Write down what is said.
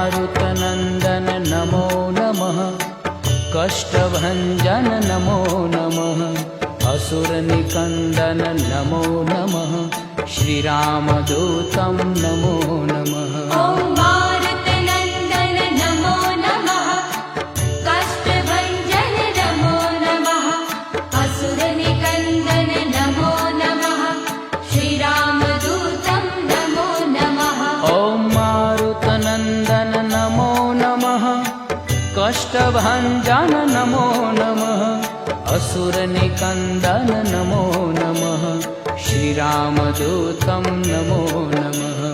मारुतनन्दन नमो नमः कष्टभञ्जन नमो नमः असुरनिकन्दन नमो नमः श्रीरामदूतं नमो नमः। ॐ मारुतनन्दन नमो नमः कष्टभञ्जन नमो नमः असुरनिकन्दन नमो नमः श्रीरामदूतं नमो नमः। ॐ मारुतनन्दन नमो नमः कष्टभञ्जन नमो नमः असुरनिकन्दन नमो नमः श्रीरामदूतं नमो नमः।